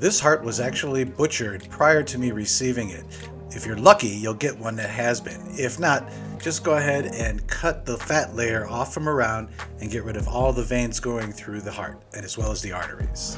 This heart was actually butchered prior to me receiving it. If you're lucky, you'll get one that has been. If not, just go ahead and cut the fat layer off from around and get rid of all the veins going through the heart, and as well as the arteries.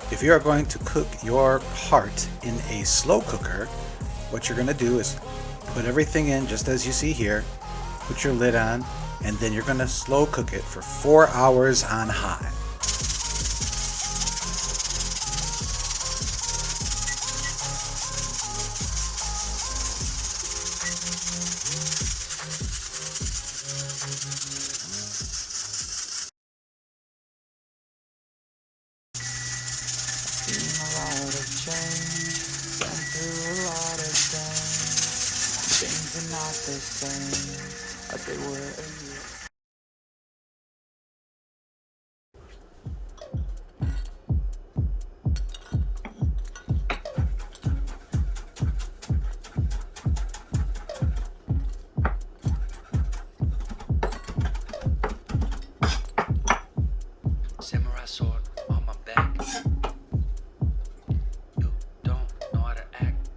If you are going to cook your heart in a slow cooker, what you're going to do is put everything in just as you see here, put your lid on, and then you're going to slow cook it for 4 hours on high. Things are not the same as they were a year. Samurai sword on my back. You don't know how to act.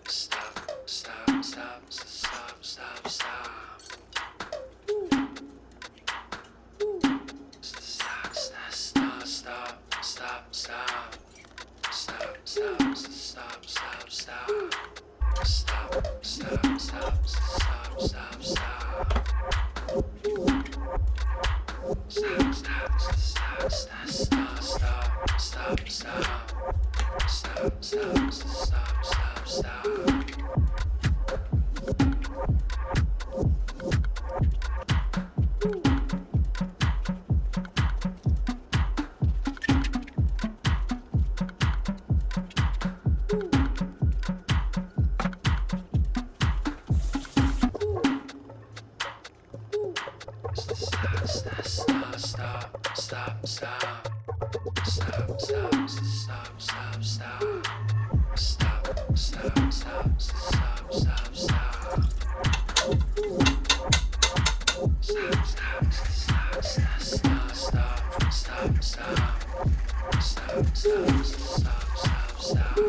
Stop, stop, stop, stop, stop, stop. Stop, stop, stop, stop, stop, stop. Stop, stop, stop, stop, stop. Stop, stop, stop, stop, stop, stop. Stop, stop, stop, stop, stop, stop, stop, stop. Stop, stop, stop, stop, stop. Stop, stop, stop, stop, stop, stop. Stop, stop, stop, stop, stop. Stop, stop, stop, stop, stop, stop. Stop, stop, stop, stop, stop, stop, stop, stop. Stop, stop, stop, stop, stop.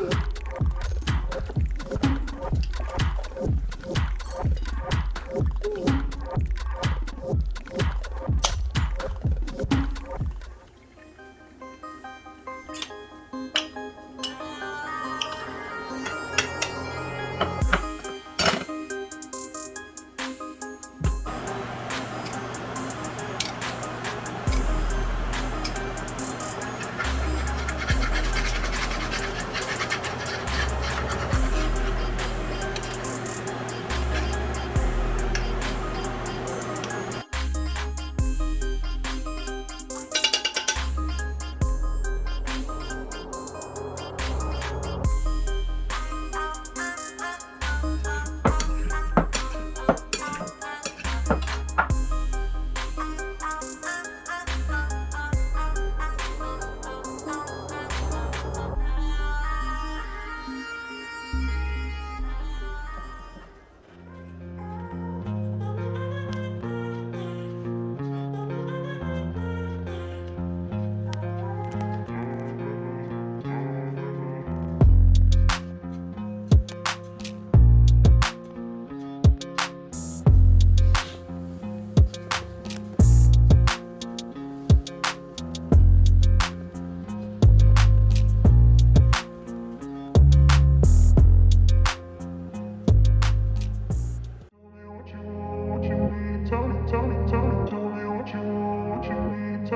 I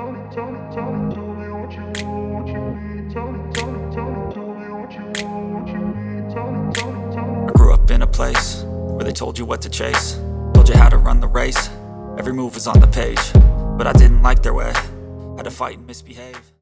grew up in a place where they told you what to chase, told you how to run the race. Every move was on the page, but I didn't like their way. Had to fight and misbehave.